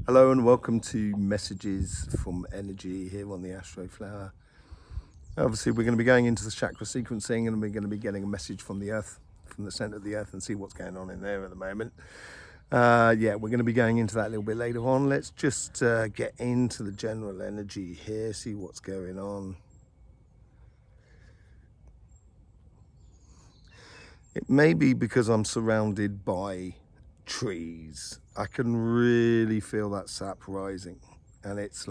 Hello and welcome to Messages from Energy here on the Astroflower. Obviously we're going to be going into the chakra sequencing and we're going to be getting a message from the earth, from the center of the earth, and see what's going on in there at the moment. We're going to be going into that a little bit later on. Let's just get into the general energy here, see what's going on. It may be because I'm surrounded by trees. I can really feel that sap rising, and it's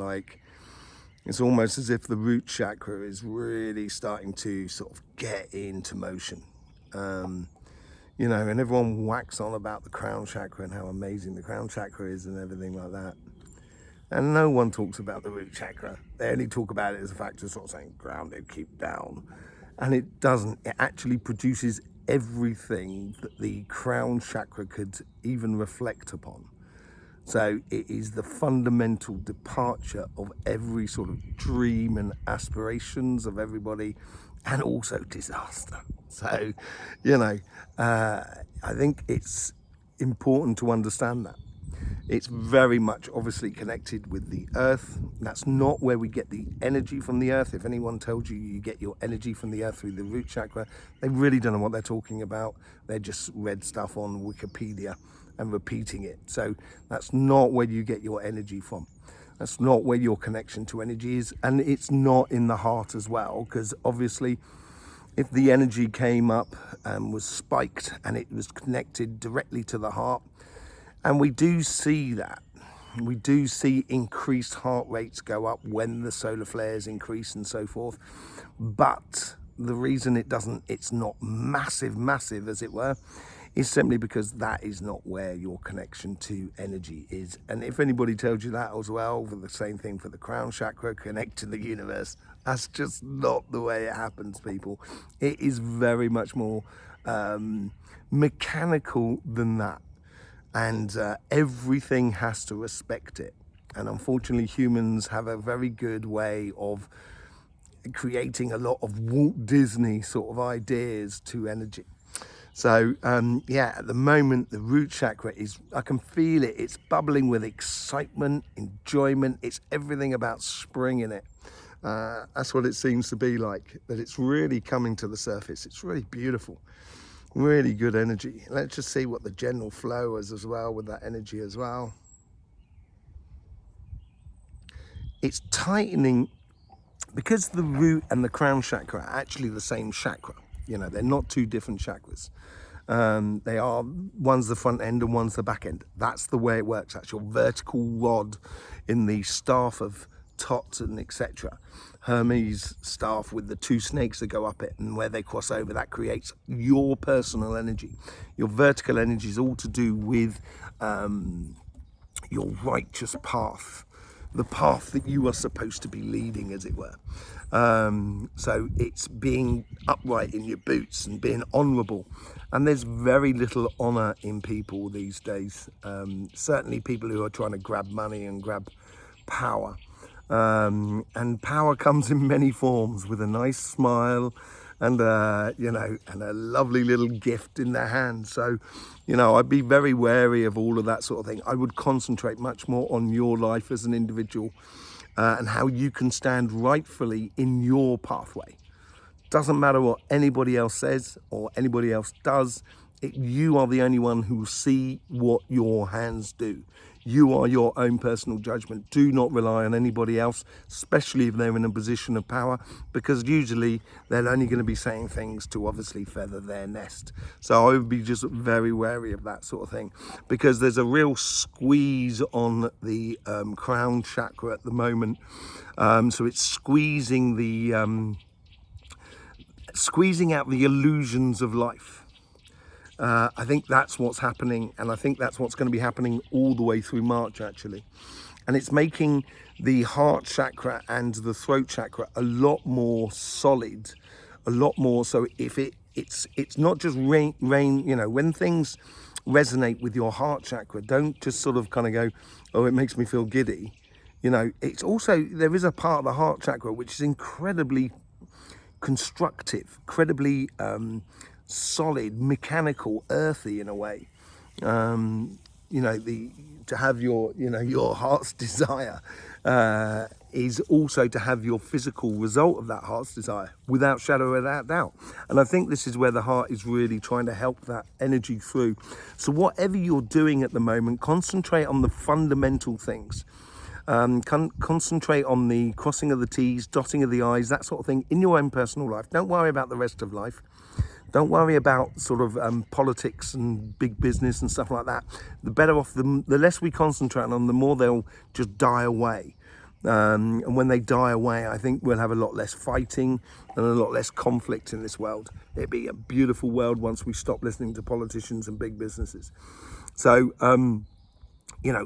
almost as if the root chakra is really starting to sort of get into motion. And everyone whacks on about the crown chakra and how amazing the crown chakra is and everything like that. And no one talks about the root chakra. They only talk about it as a factor, sort of saying grounded, keep down. And it doesn't. It actually produces everything that the crown chakra could even reflect upon. So it is the fundamental departure of every sort of dream and aspirations of everybody, and also disaster. So, I think it's important to understand that. It's very much obviously connected with the earth. That's not where we get the energy from the earth. If anyone tells you you get your energy from the earth through the root chakra, they really don't know what they're talking about. They just read stuff on Wikipedia and repeating it. So that's not where you get your energy from. That's not where your connection to energy is. And it's not in the heart as well, because obviously if the energy came up and was spiked and it was connected directly to the heart, and we do see that. We do see increased heart rates go up when the solar flares increase and so forth. But the reason it's not massive as it were, is simply because that is not where your connection to energy is. And if anybody tells you that as well, for the same thing for the crown chakra, connect to the universe, that's just not the way it happens, people. It is very much more mechanical than that. And everything has to respect it. And unfortunately, humans have a very good way of creating a lot of Walt Disney sort of ideas to energy. So at the moment, the root chakra I can feel it. It's bubbling with excitement, enjoyment. It's everything about spring in it. That's what it seems to be like, that it's really coming to the surface. It's really beautiful. Really good energy. Let's just see what the general flow is as well with that energy as well. It's tightening because the root and the crown chakra are actually the same chakra. They're not two different chakras. They are, one's the front end and one's the back end. That's the way it works. That's your vertical rod in the staff of Tot and etc. Hermes staff with the two snakes that go up it, and where they cross over, that creates your personal energy. Your vertical energy is all to do with your righteous path, the path that you are supposed to be leading, as it were. So it's being upright in your boots and being honourable. And there's very little honour in people these days. Certainly people who are trying to grab money and grab power. And power comes in many forms, with a nice smile and and a lovely little gift in their hand. So I'd be very wary of all of that sort of thing. I would concentrate much more on your life as an individual, and how you can stand rightfully in your pathway. Doesn't matter what anybody else says or anybody else does. You are the only one who will see what your hands do. You are your own personal judgment. Do not rely on anybody else, especially if they're in a position of power, because usually they're only going to be saying things to obviously feather their nest. So I would be just very wary of that sort of thing, because there's a real squeeze on the crown chakra at the moment. So it's squeezing out the illusions of life. I think that's what's happening, and I think that's what's going to be happening all the way through March, actually. And it's making the heart chakra and the throat chakra a lot more solid, a lot more. So if it's not just rain, when things resonate with your heart chakra, don't just sort of kind of go, oh, it makes me feel giddy. It's also, there is a part of the heart chakra which is incredibly constructive, incredibly solid, mechanical, earthy in a way. to have your heart's desire is also to have your physical result of that heart's desire, without shadow of that doubt. And I think this is where the heart is really trying to help that energy through. So whatever you're doing at the moment, concentrate on the fundamental things. Concentrate on the crossing of the T's, dotting of the I's, that sort of thing in your own personal life. Don't worry about the rest of life. Don't worry about sort of politics and big business and stuff like that. The better off, the less we concentrate on them, the more they'll just die away. And when they die away, I think we'll have a lot less fighting and a lot less conflict in this world. It'd be a beautiful world once we stop listening to politicians and big businesses. So,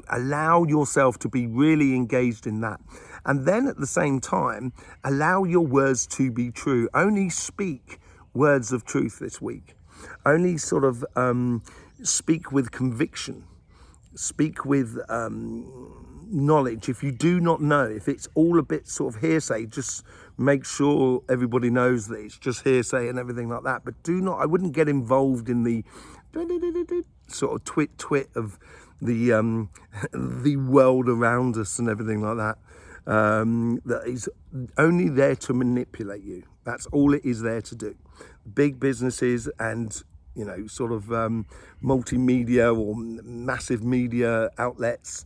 allow yourself to be really engaged in that. And then at the same time, allow your words to be true. Only speak words of truth this week. Only sort of speak with conviction. Speak with knowledge. If you do not know, if it's all a bit sort of hearsay, just make sure everybody knows that it's just hearsay and everything like that. But I wouldn't get involved in the sort of twit of the world around us and everything like that. That is only there to manipulate you. That's all it is there to do. Big businesses and sort of multimedia or massive media outlets,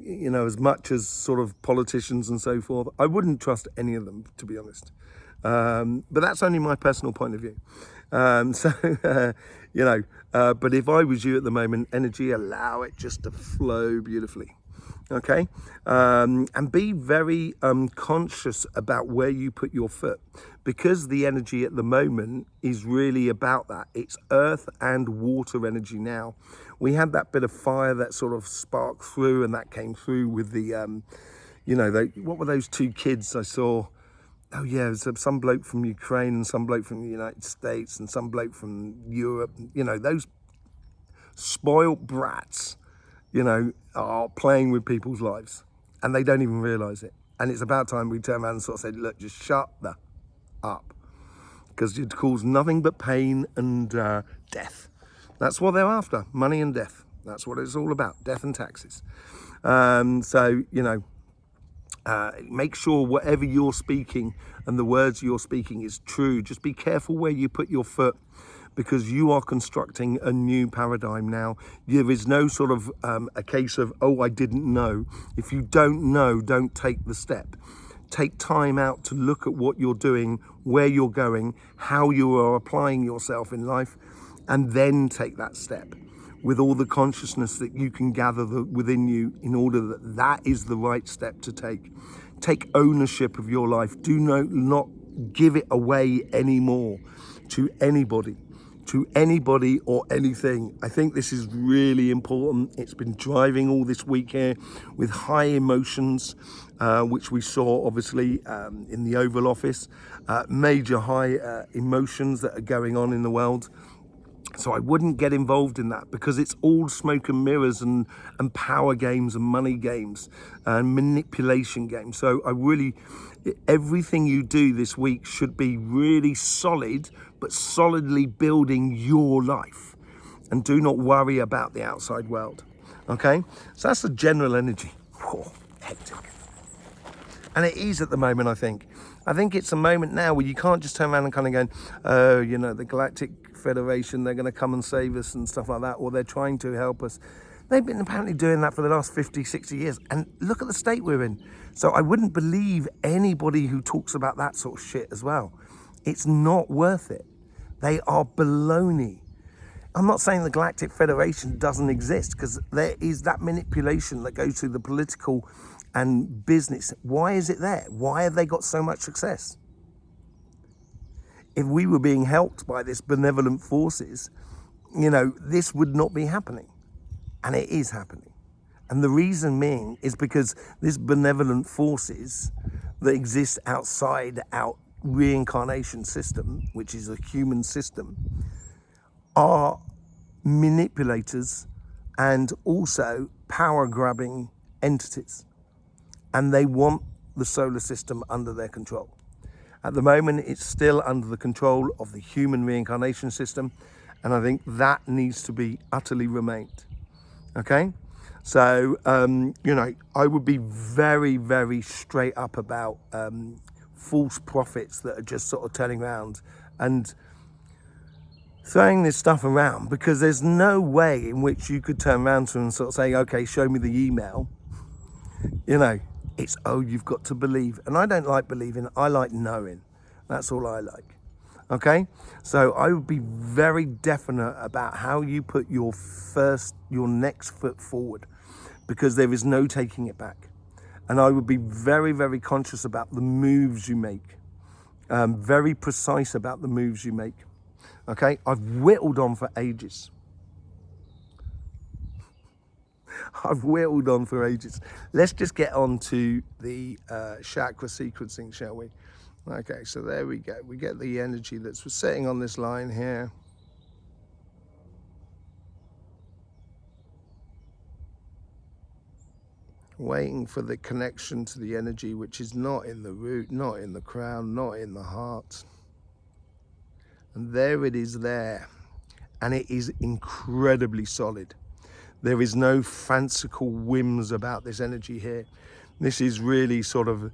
as much as sort of politicians and so forth, I wouldn't trust any of them, to be honest. But that's only my personal point of view. But if I was you at the moment, energy, allow it just to flow beautifully. Okay, and be very conscious about where you put your foot, because the energy at the moment is really about that. It's earth and water energy now. We had that bit of fire that sort of sparked through, and that came through with the, what were those two kids I saw? Oh yeah, it was some bloke from Ukraine and some bloke from the United States and some bloke from Europe. Those spoiled brats, are playing with people's lives, and they don't even realise it. And it's about time we turn around and sort of say, look, just shut the up, because it causes nothing but pain and death. That's what they're after, money and death. That's what it's all about, death and taxes. Make sure whatever you're speaking and the words you're speaking is true. Just be careful where you put your foot, because you are constructing a new paradigm now. There is no sort of a case of, oh, I didn't know. If you don't know, don't take the step. Take time out to look at what you're doing, where you're going, how you are applying yourself in life, and then take that step with all the consciousness that you can gather within you, in order that that is the right step to take. Take ownership of your life. Do not give it away anymore to anybody or anything. I think this is really important. It's been driving all this week here with high emotions, which we saw obviously in the Oval Office, major high emotions that are going on in the world. So I wouldn't get involved in that, because it's all smoke and mirrors and power games and money games and manipulation games. So everything you do this week should be really solid, but solidly building your life. And do not worry about the outside world. Okay? So that's the general energy. Whoa, hectic. And it is at the moment, I think. I think it's a moment now where you can't just turn around and kind of go, oh, the Galactic Federation, they're going to come and save us and stuff like that, or they're trying to help us. They've been apparently doing that for the last 50, 60 years. And look at the state we're in. So I wouldn't believe anybody who talks about that sort of shit as well. It's not worth it. They are baloney. I'm not saying the Galactic Federation doesn't exist, because there is that manipulation that goes through the political and business. Why is it there? Why have they got so much success? If we were being helped by this benevolent forces, this would not be happening. And it is happening. And the reason being is because this benevolent forces that exist outside our reincarnation system, which is a human system, are manipulators and also power-grabbing entities. And they want the solar system under their control. At the moment, it's still under the control of the human reincarnation system, and I think that needs to be utterly remained. Okay, so you know, I would be very, very straight up about false prophets that are just sort of turning around and throwing this stuff around, because there's no way in which you could turn around to them and sort of say, okay, show me the email. You know, it's, oh, you've got to believe. And I don't like believing, I like knowing. That's all I like. Okay, so I would be very definite about how you put your next foot forward, because there is no taking it back. And I would be very, very conscious about the moves you make, very precise about the moves you make. Okay, I've whittled on for ages. I've whittled on for ages. Let's just get on to the chakra sequencing, shall we? Okay, so there we go. We get the energy that's sitting on this line here. Waiting for the connection to the energy, which is not in the root, not in the crown, not in the heart. And there it is there. And it is incredibly solid. There is no fanciful whims about this energy here. This is really sort of,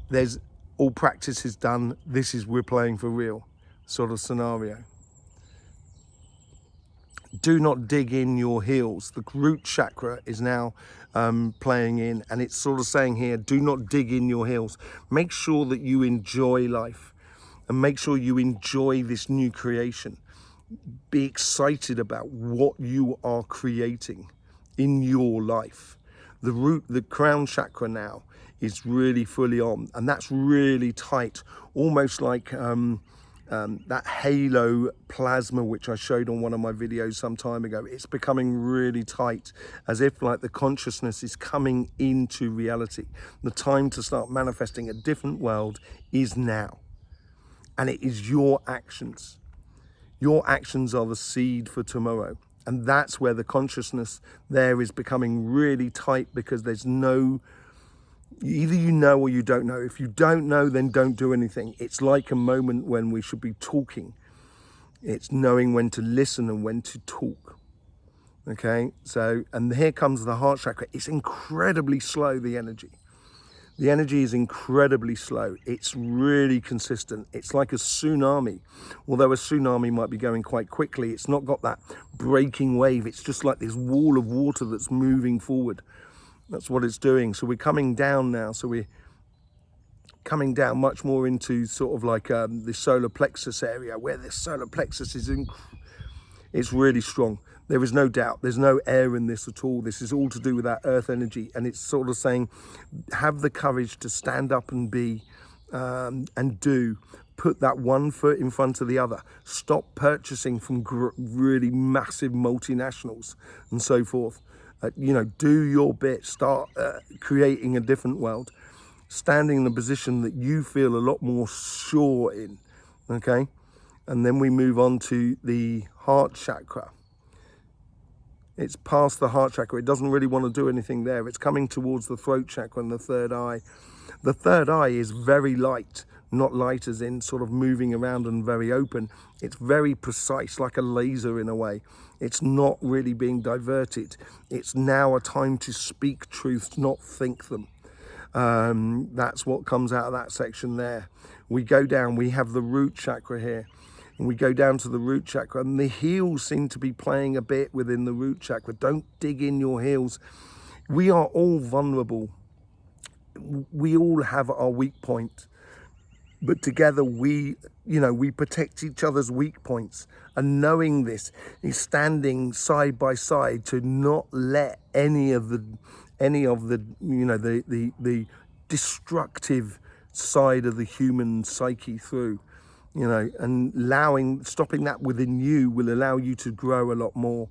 there's all practice is done. This is, we're playing for real sort of scenario. Do not dig in your heels. The root chakra is now playing in, and it's sort of saying here, do not dig in your heels. Make sure that you enjoy life, and make sure you enjoy this new creation. Be excited about what you are creating in your life. The crown chakra now is really fully on, and that's really tight, almost like that halo plasma which I showed on one of my videos some time ago. It's becoming really tight, as if like the consciousness is coming into reality. The time to start manifesting a different world is now, and it is your actions. Your actions are the seed for tomorrow. And that's where the consciousness there is becoming really tight, because there's no, either you know or you don't know. If you don't know, then don't do anything. It's like a moment when we should be talking. It's knowing when to listen and when to talk. Okay, so, and here comes the heart chakra. It's incredibly slow, the energy. The energy is incredibly slow. It's really consistent. It's like a tsunami. Although a tsunami might be going quite quickly, it's not got that breaking wave. It's just like this wall of water that's moving forward. That's what it's doing. So we're coming down now. So we're coming down much more into sort of like the solar plexus area, where the solar plexus is it's really strong. There is no doubt. There's no air in this at all. This is all to do with that earth energy. And it's sort of saying, have the courage to stand up and be, and do. Put that one foot in front of the other. Stop purchasing from really massive multinationals and so forth. You know, do your bit. Start creating a different world. Standing in a position that you feel a lot more sure in. Okay? And then we move on to the heart chakra. It's past the heart chakra. It doesn't really want to do anything there. It's coming towards the throat chakra and the third eye. The third eye is very light, not light as in sort of moving around and very open. It's very precise, like a laser in a way. It's not really being diverted. It's now a time to speak truths, not think them. That's what comes out of that section there. We go down, we have the root chakra here. And we go down to the root chakra, and the heels seem to be playing a bit within the root chakra. Don't dig in your heels. We are all vulnerable. We all have our weak point. But together we protect each other's weak points. And knowing this is standing side by side to not let any of the destructive side of the human psyche through. You know, and stopping that within you will allow you to grow a lot more.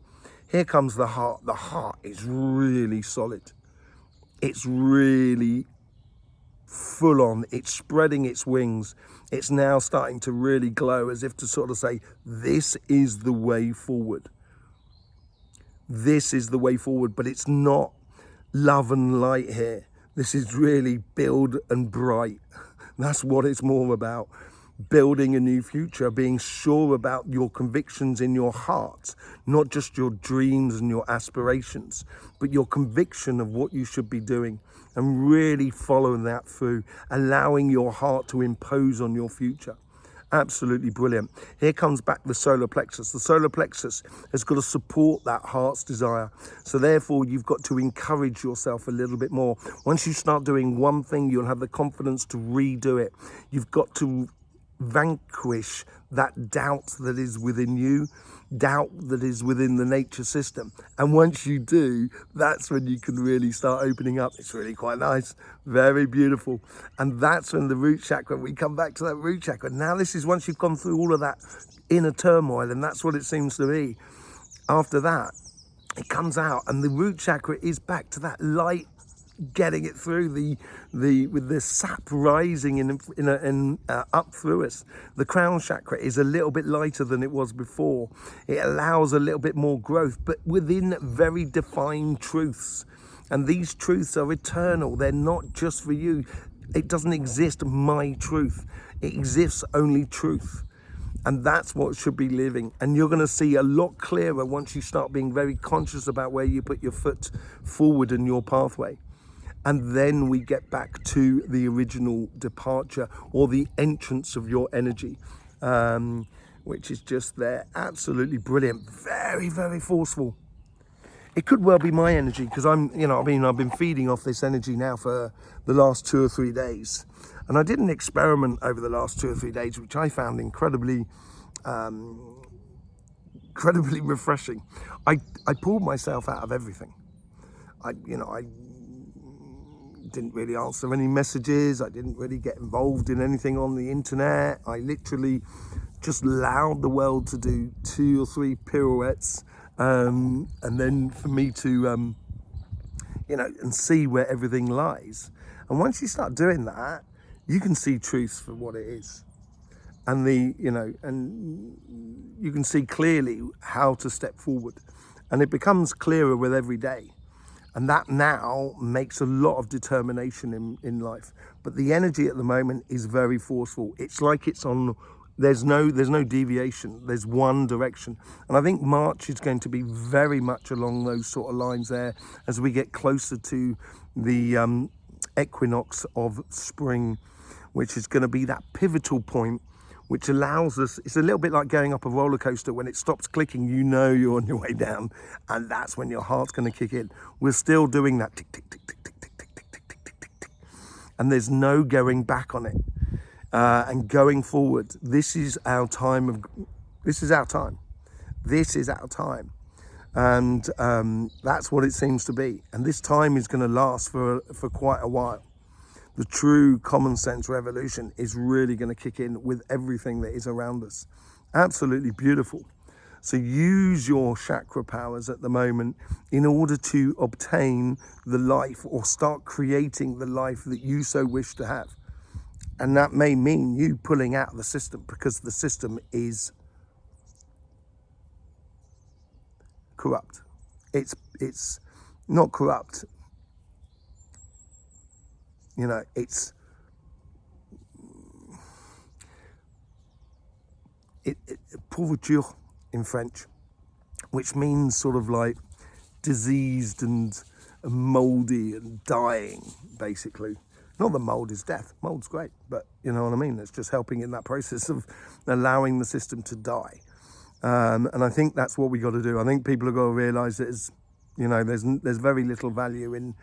Here comes the heart. The heart is really solid. It's really full on. It's spreading its wings. It's now starting to really glow, as if to sort of say, this is the way forward. This is the way forward, but it's not love and light here. This is really build and bright. That's what it's more about. building a new future, being sure about your convictions in your heart, not just your dreams and your aspirations, but your conviction of what you should be doing, and really following that through, allowing your heart to impose on your future. Absolutely brilliant. Here comes back the solar plexus. The solar plexus has got to support that heart's desire. So therefore, you've got to encourage yourself a little bit more. Once you start doing one thing, you'll have the confidence to redo it. You've got to vanquish that doubt that is within you, doubt that is within the nature system. And once you do, that's when you can really start opening up. It's really quite nice, very beautiful. And that's when the root chakra, we come back to that root chakra. Now this is once you've gone through all of that inner turmoil, and that's what it seems to be. After that, it comes out and the root chakra is back to that light, getting it through with the sap rising up through us. The crown chakra is a little bit lighter than it was before. It allows a little bit more growth, but within very defined truths. And these truths are eternal. They're not just for you. It doesn't exist my truth. It exists only truth. And that's what should be living. And you're going to see a lot clearer once you start being very conscious about where you put your foot forward in your pathway. And then we get back to the original departure or the entrance of your energy, which is just there. Absolutely brilliant. Very, very forceful. It could well be my energy because I've been feeding off this energy now for the last 2 or 3 days. And I did an experiment over the last 2 or 3 days, which I found incredibly refreshing. I pulled myself out of everything. I didn't really answer any messages. I didn't really get involved in anything on the internet. I literally just allowed the world to do 2 or 3 pirouettes, and then for me to and see where everything lies. And once you start doing that, you can see truth for what it is, and and you can see clearly how to step forward, and it becomes clearer with every day. And that now makes a lot of determination in life. But the energy at the moment is very forceful. It's like it's on, there's no deviation. There's one direction. And I think March is going to be very much along those sort of lines there as we get closer to the equinox of spring, which is going to be that pivotal point which allows us, it's a little bit like going up a roller coaster. When it stops clicking, you know you're on your way down, and that's when your heart's going to kick in. We're still doing that tick, tick, tick, tick, tick, tick, tick, tick, tick, tick, tick, tick, and there's no going back on it. And going forward, this is our time. This is our time. And that's what it seems to be. And this time is going to last for quite a while. The true common sense revolution is really going to kick in with everything that is around us. Absolutely beautiful. So use your chakra powers at the moment in order to obtain the life or start creating the life that you so wish to have. And that may mean you pulling out of the system, because the system is corrupt. It's not corrupt. It's pourriture in French, which means sort of like diseased and moldy and dying, basically. Not that mold is death. Mold's great, but you know what I mean? It's just helping in that process of allowing the system to die. And I think that's what we got to do. I think people have got to realise that there's very little value in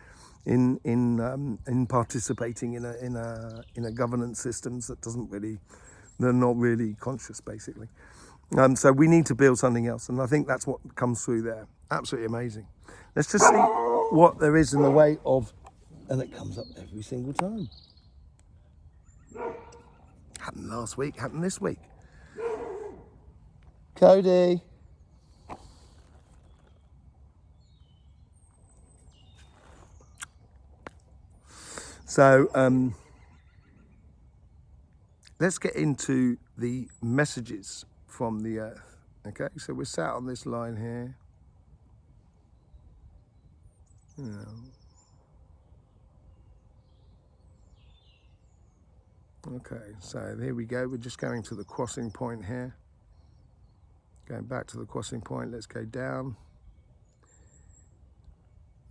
participating in a governance systems that they're not really conscious, basically. So we need to build something else, and I think that's what comes through there. Absolutely amazing. Let's just see what there is in the way of, and it comes up every single time. Happened last week, happened this week. Cody. So let's get into the messages from the earth. Okay, so we're sat on this line here. Okay, so here we go. We're just going to the crossing point here. Going back to the crossing point, let's go down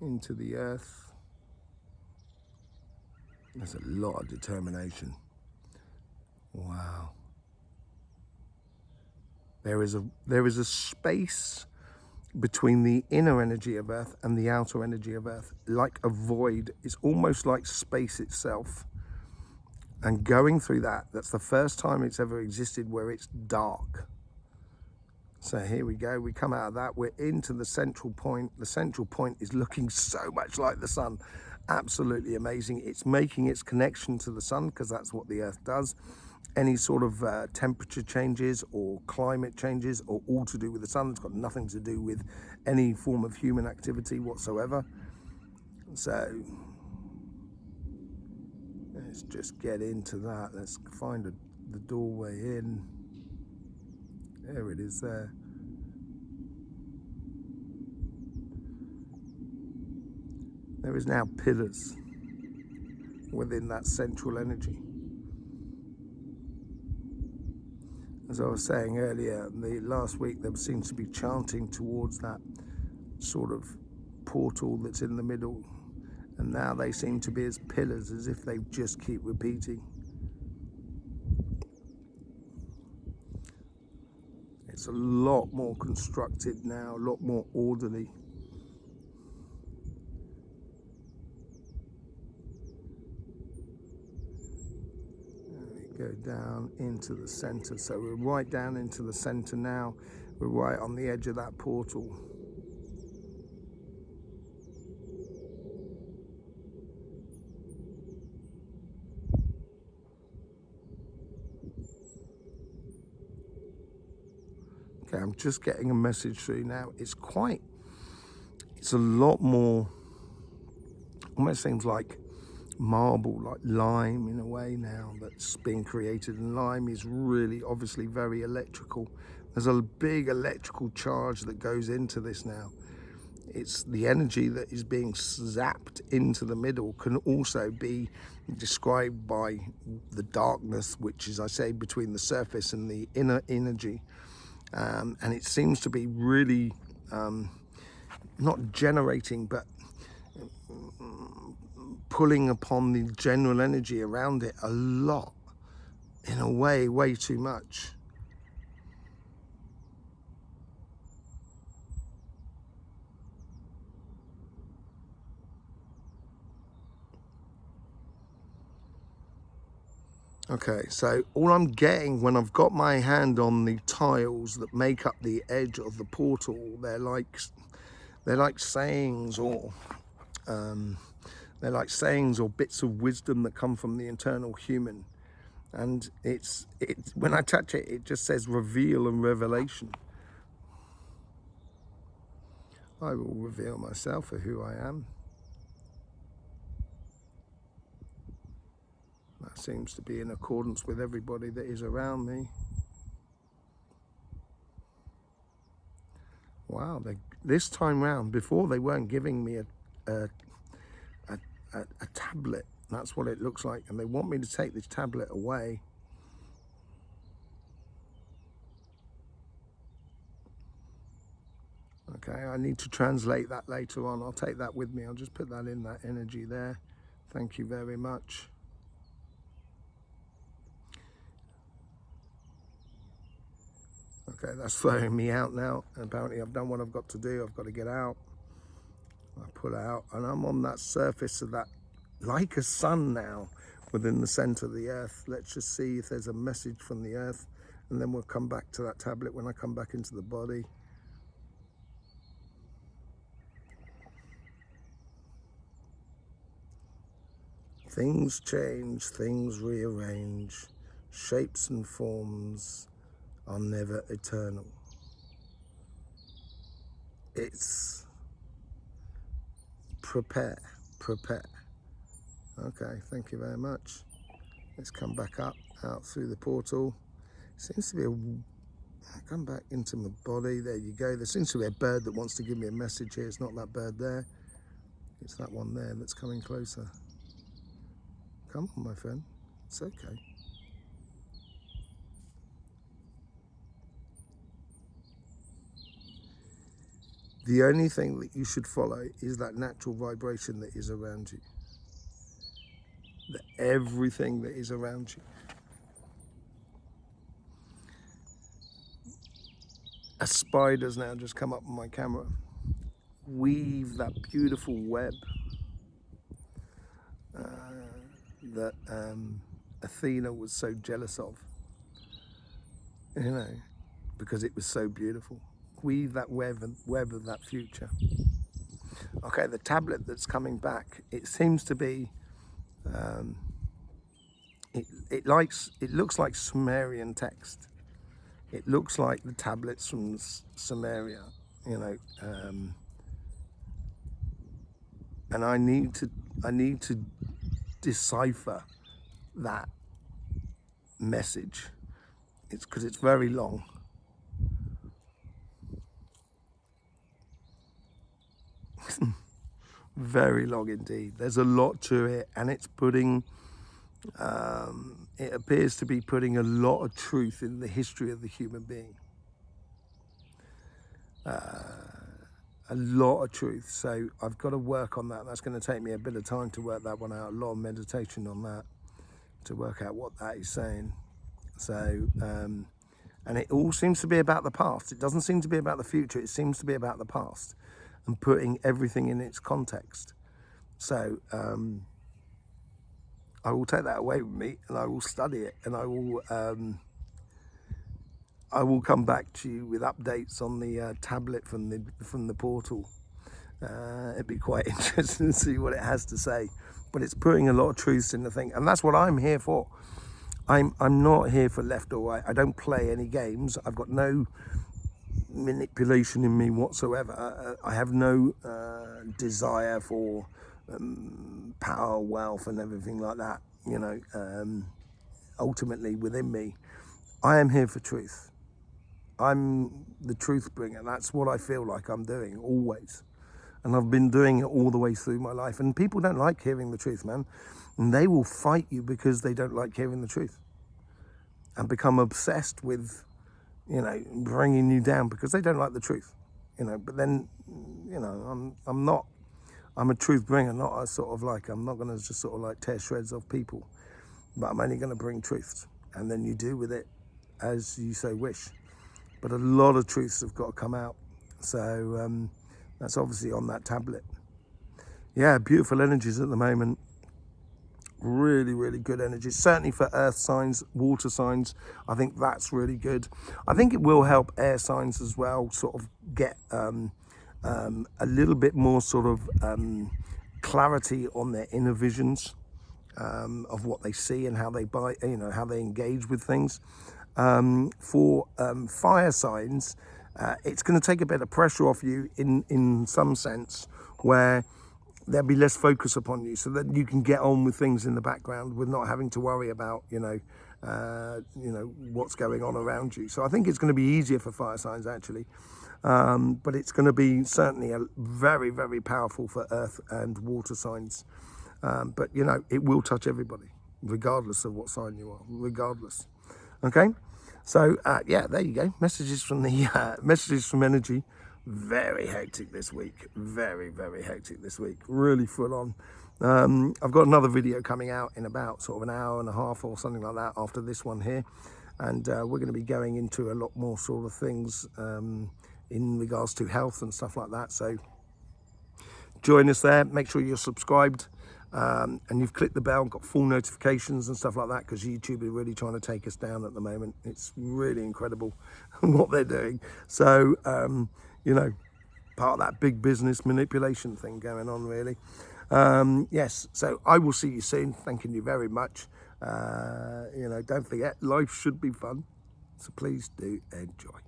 into the earth. There's a lot of determination. Wow. There is a space between the inner energy of Earth and the outer energy of Earth, like a void. It's almost like space itself. And going through that, that's the first time it's ever existed where it's dark. So here we go, we come out of that, we're into the central point. The central point is looking so much like the sun. Absolutely amazing. It's making its connection to the sun because that's what the Earth does. Any sort of temperature changes or climate changes are all to do with the sun. It's got nothing to do with any form of human activity whatsoever. So let's just get into that. Let's find the doorway in. There it is there. There is now pillars within that central energy. As I was saying earlier, the last week there seems to be chanting towards that sort of portal that's in the middle. And now they seem to be as pillars, as if they just keep repeating. It's a lot more constructed now, a lot more orderly. Go down into the center. So we're right down into the center now. We're right on the edge of that portal. Okay, I'm just getting a message through now. It's a lot more, almost seems like marble, like lime in a way now that's being created. And lime is really obviously very electrical. There's a big electrical charge that goes into this now. It's the energy that is being zapped into the middle can also be described by the darkness, which is, I say, between the surface and the inner energy. And it seems to be really not generating, but pulling upon the general energy around it a lot, in a way too much. Okay, so all I'm getting when I've got my hand on the tiles that make up the edge of the portal, they're like sayings or bits of wisdom that come from the internal human. And it's when I touch it, it just says reveal and revelation. I will reveal myself for who I am. That seems to be in accordance with everybody that is around me. Wow, this time round, before they weren't giving me a tablet. That's what it looks like, and they want me to take this tablet away. Okay, I need to translate that later on. I'll take that with me. I'll just put that in that energy there. Thank you very much. Okay, that's throwing me out now. Apparently I've done what I've got to do. I've got to get out. I pull out, and I'm on that surface of that, like a sun now, within the center of the earth. Let's just see if there's a message from the earth, and then we'll come back to that tablet when I come back into the body. Things change, things rearrange, shapes and forms are never eternal. It's prepare. Okay, thank you very much. Let's come back up, out through the portal. Seems to be come back into my body. There you go. There seems to be a bird that wants to give me a message here. It's not that bird there. It's that one there that's coming closer. Come on, my friend. It's okay. The only thing that you should follow is that natural vibration that is around you. Everything that is around you. A spider's now just come up on my camera. Weave that beautiful web that Athena was so jealous of, you know, because it was so beautiful. Weave that web of that future. Okay, the tablet that's coming back, it seems to be, it looks like Sumerian text. It looks like the tablets from Sumeria, you know, and I need to decipher that message. It's because it's very long. Very long indeed. There's a lot to it, and it's putting, it appears to be putting a lot of truth in the history of the human being. A lot of truth. So I've got to work on that. That's going to take me a bit of time to work that one out. A lot of meditation on that to work out what that is saying. So, and it all seems to be about the past. It doesn't seem to be about the future. It seems to be about the past and putting everything in its context. So I will take that away with me, and I will study it, and I will come back to you with updates on the tablet from the portal. It'd be quite interesting to see what it has to say, but it's putting a lot of truths in the thing, and that's what I'm here for. I'm not here for left or right. I don't play any games. I've got no manipulation in me whatsoever. I have no desire for power, wealth, and everything like that. You know, ultimately within me, I am here for truth. I'm the truth bringer. That's what I feel like I'm doing always. And I've been doing it all the way through my life. And people don't like hearing the truth, man. And they will fight you because they don't like hearing the truth. And become obsessed with, you know, bringing you down because they don't like the truth. You know, but then, you know, I'm a truth bringer, not a sort of like, I'm not going to just sort of like tear shreds off people. But I'm only going to bring truth. And then you do with it as you so wish. But a lot of truths have got to come out. So that's obviously on that tablet. Yeah, beautiful energies at the moment. Really, really good energies. Certainly for earth signs, water signs, I think that's really good. I think it will help air signs as well, sort of get a little bit more sort of clarity on their inner visions of what they see and how they how they engage with things. For fire signs, it's going to take a bit of pressure off you in some sense, where there'll be less focus upon you, so that you can get on with things in the background with not having to worry about what's going on around you. So I think it's going to be easier for fire signs actually, but it's going to be certainly a very, very powerful for earth and water signs. But you know, it will touch everybody, regardless of what sign you are, regardless. Okay, so yeah, there you go. Messages from the messages from energy. Very hectic this week. Very, very hectic this week. Really full on. I've got another video coming out in about sort of an hour and a half or something like that after this one here, and we're going to be going into a lot more sort of things in regards to health and stuff like that. So join us there. Make sure you're subscribed. And you've clicked the bell and got full notifications and stuff like that, because YouTube is really trying to take us down at the moment. It's really incredible what they're doing. So, you know, part of that big business manipulation thing going on, really. Yes, so I will see you soon. Thanking you very much. You know, don't forget, life should be fun. So please do enjoy.